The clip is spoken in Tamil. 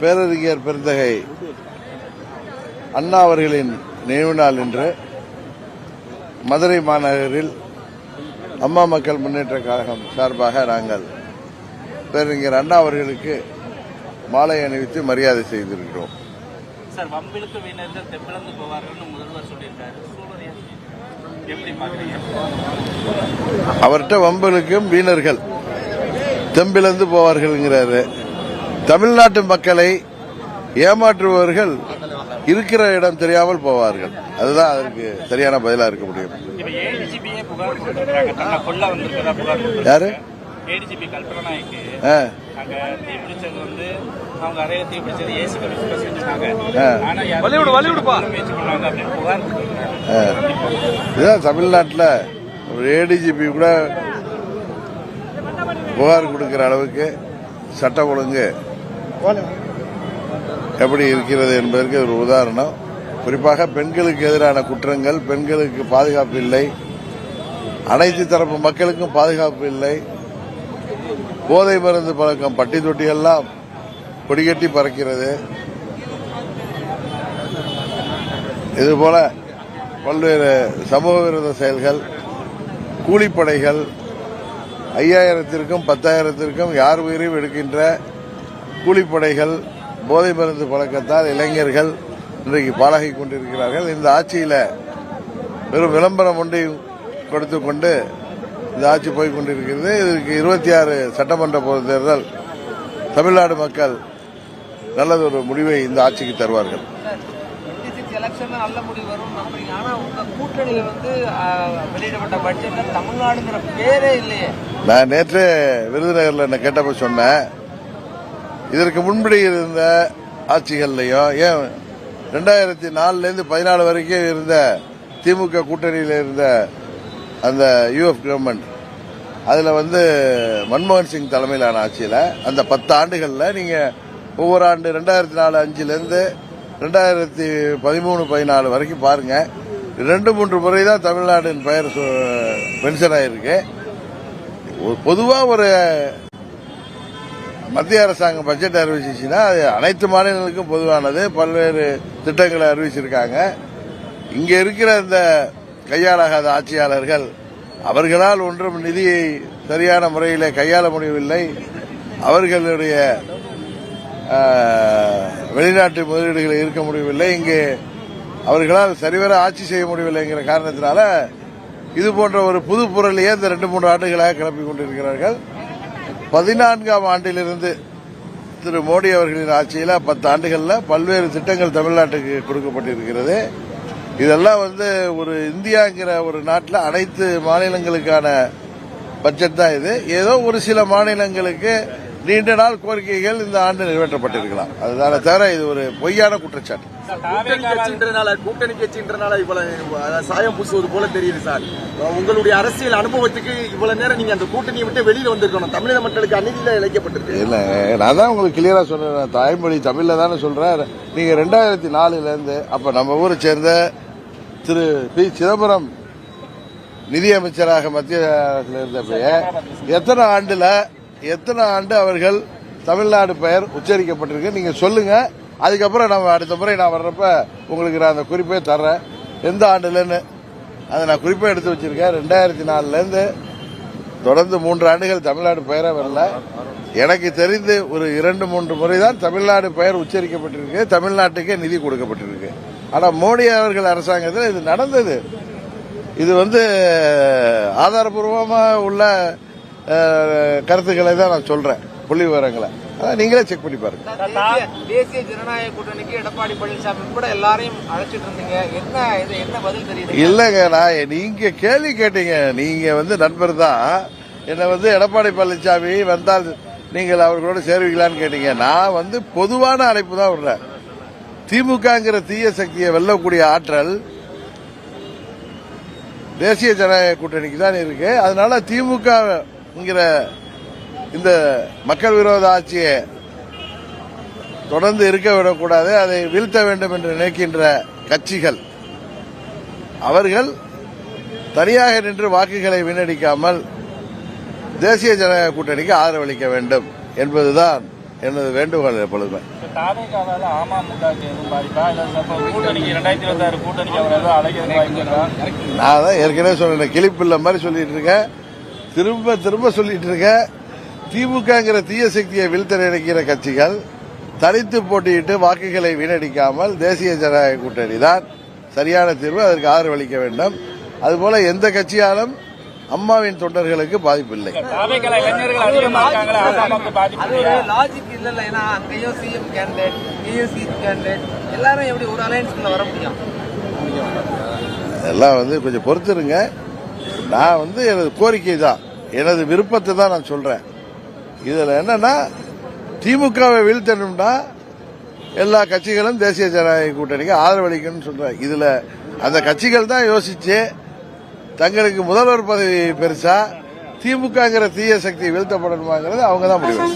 பேரறிஞர் பெருந்தகை அண்ணா அவர்களின் நினைவு நாள் இன்று மதுரை மாநகரில் அம்மா மக்கள் முன்னேற்ற கழகம் சார்பாக நாங்கள் பேரறிஞர் அண்ணா அவர்களுக்கு மாலை அணிவித்து மரியாதை செய்திருக்கிறோம். சார், வம்பிலுக்கு வீணர்கள் தெம்பிழந்து போவார்கள் முதல்வர் சொல்லியிருக்காரு. எப்படி பாக்குறீங்க? அவர்கிட்ட வம்பலுக்கும் வீணர்கள் தெம்பிழந்து போவார்கள்ங்கிறாரு. தமிழ்நாட்டு மக்களை ஏமாற்றுபவர்கள் இருக்கிற இடம் தெரியாமல் போவார்கள். அதுதான் அதற்கு சரியான பதிலா இருக்க முடியும். யாரு? ஏடிஜிபி கல்பனா நாயக்கு அங்க தீப்பிடிச்சது வந்து அவங்க அறைய தீப்பிடிச்சது ஏசி கமிஷன் செஞ்சாங்க. இதுதான் தமிழ்நாட்டில் ஒரு ஏடிஜிபி கூட புகார் கொடுக்கிற அளவுக்கு சட்டம் ஒழுங்கு எப்படி இருக்கிறது என்பதற்கு ஒரு உதாரணம். குறிப்பாக பெண்களுக்கு எதிரான குற்றங்கள், பெண்களுக்கு பாதுகாப்பு இல்லை, அனைத்து தரப்பு மக்களுக்கும் பாதுகாப்பு இல்லை, போதை மருந்து பழக்கம் பட்டி தொட்டி எல்லாம் கொடிகட்டி பறக்கிறது. இதுபோல பல்வேறு சமூக விரோத செயல்கள், கூலிப்படைகள், 5000த்திற்கும் 10,000த்திற்கும் யார் உயிரையும் எடுக்கின்ற கூலிப்படைகள், போதை மருந்து பழக்கத்தால் இளைஞர்கள் இன்றைக்கு பாழாகி கொண்டிருக்கிறார்கள். இந்த ஆட்சியில் வெறும் விளம்பரம் ஒன்றை கொடுத்து கொண்டு இந்த ஆட்சி போய் கொண்டிருக்கிறது. இதற்கு 26 சட்டமன்ற பொது தேர்தல் தமிழ்நாடு மக்கள் நல்லதொரு முடிவை இந்த ஆட்சிக்கு தருவார்கள். நல்ல முடிவு வரும். ஆனா உங்க கூட்டணியில வெளியிடப்பட்ட பட்ஜெட்ல தமிழ்நாடுங்கிற பேரே இல்லையே. நான் நேற்று விருதுநகர்ல என்ன கேட்டப்ப சொன்னேன், இதற்கு முன்படி இருந்த ஆட்சிகள்லையும் ஏன் 2004 14 வரைக்கும் இருந்த திமுக கூட்டணியில் இருந்த அந்த யூஎஃப் கவர்மெண்ட், அதுல மன்மோகன் சிங் தலைமையிலான ஆட்சியில் அந்த 10 ஆண்டுகள்ல நீங்க ஒவ்வொரு ஆண்டு 2004 5லிருந்து 2013 14 வரைக்கும் பாருங்க, 2-3 முறை தான் தமிழ்நாட்டின் பெயர் மென்ஷன் ஆயிருக்கு. பொதுவா ஒரு மத்திய அரசாங்கம் பட்ஜெட் அறிவிச்சுன்னா அது அனைத்து மாநிலங்களுக்கும் பொதுவானது. பல்வேறு திட்டங்களை அறிவிச்சிருக்காங்க. இங்க இருக்கிற இந்த கையாளாகாத ஆட்சியாளர்கள் அவர்களால் ஒன்றும் நிதியை சரியான முறையில் கையாள முடியவில்லை. அவர்களுடைய வெளிநாட்டு முதலீடுகளை இருக்க முடியவில்லை. இங்கே அவர்களால் சரிவர ஆட்சி செய்ய முடியவில்லைங்கிற காரணத்தினால இது போன்ற ஒரு புது பொருளையே இந்த 2-3 ஆண்டுகளாக கிளப்பிக் கொண்டிருக்கிறார்கள். 14ஆம் ஆண்டிலிருந்து திரு மோடி அவர்களின் ஆட்சியில் 10 ஆண்டுகளில் பல்வேறு திட்டங்கள் தமிழ்நாட்டுக்கு கொடுக்கப்பட்டிருக்கிறது. இதெல்லாம் ஒரு இந்தியாங்கிற ஒரு நாட்டில் அனைத்து மாநிலங்களுக்கான பட்ஜெட் தான் இது. ஏதோ ஒரு சில மாநிலங்களுக்கு நீண்ட நாள் கோரிக்கைகள் இந்த ஆண்டு நிறைவேற்றப்பட்டிருக்கலாம். அதுதான தவிர இது ஒரு பொய்யான குற்றச்சாட்டு. கூட்டணி கட்சின்றனால இவ்வளவு சாயம் பூசுவது போல தெரியுது சார். உங்களுடைய அரசியல் அனுபவத்துக்கு இவ்வளவு நேரம் நீங்க அந்த கூட்டணியை விட்டு வெளியில வந்திருக்கணும். தமிழக மக்களுக்கு அநீதியில இழைக்கப்பட்டிருக்கு. இல்ல, நான் தான் உங்களுக்கு கிளியரா சொன்னேன். தாய்மொழி தமிழ்ல தானே சொல்றேன். நீங்க 2004 இருந்து அப்ப நம்ம ஊரை சேர்ந்த திரு பி சிதம்பரம் நிதியமைச்சராக மத்திய அரசில் இருந்தப்ப எத்தனை ஆண்டு அவர்கள் தமிழ்நாடு பெயர் உச்சரிக்கப்பட்டிருக்கு நீங்க சொல்லுங்க. அதுக்கப்புறம் நம்ம அடுத்த முறை நான் வர்றப்ப உங்களுக்கு நான் அந்த குறிப்பே தர்றேன், எந்த ஆண்டுலன்னு. அதை நான் குறிப்பை எடுத்து வச்சிருக்கேன். 2004 இருந்து தொடர்ந்து 3 ஆண்டுகள் தமிழ்நாடு பெயரே வரல. எனக்கு தெரிந்து ஒரு 2-3 முறை தான் தமிழ்நாடு பெயர் உச்சரிக்கப்பட்டிருக்கு, தமிழ்நாட்டுக்கே நிதி கொடுக்கப்பட்டிருக்கு. ஆனா மோடி அவர்கள் அரசாங்கத்தில் இது நடந்தது. இது ஆதாரபூர்வமா உள்ள கருத்துக்களை தான் நான் சொல்றேன், புள்ளி விவரங்களை. நீங்களே செக் பண்ணி பாருங்க. தேசிய ஜனநாயக கூட்டணிக்கு எடப்பாடி பழனிசாமி கூட எல்லாரையும் அழைச்சிட்டு இருந்தீங்க. என்ன பதில் தெரியுது? இல்லங்க, நீங்க கேள்வி கேட்டீங்க. நீங்க நண்பர் தான். என்ன எடப்பாடி பழனிசாமி வந்தால் நீங்கள் அவர்களோட சேருவீங்களான்னு கேட்டீங்க. நான் பொதுவான அழைப்பு தான் விடுறேன். திமுகங்கிற தீய சக்தியை வெல்லக்கூடிய ஆற்றல் தேசிய ஜனநாயக கூட்டணிக்கு தான் இருக்கு. அதனால திமுகங்கிற இந்த மக்கள் விரோத ஆட்சியை தொடர்ந்து இருக்க விடக்கூடாது, அதை வீழ்த்த வேண்டும் என்று நினைக்கின்ற கட்சிகள் அவர்கள் தனியாக நின்று வாக்குகளை வீணடிக்காமல் தேசிய ஜனநாயக கூட்டணிக்கு ஆதரவளிக்க வேண்டும் என்பதுதான் எனது வேண்டுகோள் எப்பொழுதுமே. தாவேகாவால அமமுகவுக்கு எதுவும் பாதிப்பா இல்ல கூட்டணிக்கு 2026 கூட்டணிக்கு அவர் ஏதோ அழைக்கிறது வாய்ப்பு? நான் தான் ஏற்கனவே சொன்னேன், கிளிப்பில்ல மாதிரி சொல்லிட்டு இருக்கேன், திரும்ப திரும்ப சொல்லிட்டு இருக்கேன். திமுகங்கிற தீய சக்தியை வீழ்த்த நினைக்கிற கட்சிகள் தனித்து போட்டியிட்டு வாக்குகளை வீணடிக்காமல் தேசிய ஜனநாயக கூட்டணி தான் சரியான தீர்வு, அதற்கு ஆதரவு அளிக்க வேண்டும். அதுபோல எந்த கட்சியாலும் அம்மாவின் தொண்டர்களுக்கு பாதிப்பில்லை. அது ஒரு லாஜிக் இல்ல. ஏன்னா அங்கேயும் சிஎம் கேண்டிடேட், இங்கேயும் சிஎம் கேண்டிடேட், எல்லாரும் எப்படி ஒரு அலையன்ஸ்குள்ள வர முடியும்? எல்லாம் கொஞ்சம் பொறுத்துருங்க. நான் எனது கோரிக்கை தான், எனது விருப்பத்தை தான் நான் சொல்றேன். இதுல என்னன்னா, திமுகவை வீழ்த்தணும்னா எல்லா கட்சிகளும் தேசிய ஜனநாயக கூட்டணிக்கு ஆதரவு அளிக்கணும்னு சொல்றேன். இதுல அந்த கட்சிகள் தான் யோசிச்சு தங்களுக்கு முதல்வர் பதவி பெருசா திமுகங்கிற தீய சக்தி வீழ்த்தப்படணுமாங்கிறது அவங்க தான் முடிவு.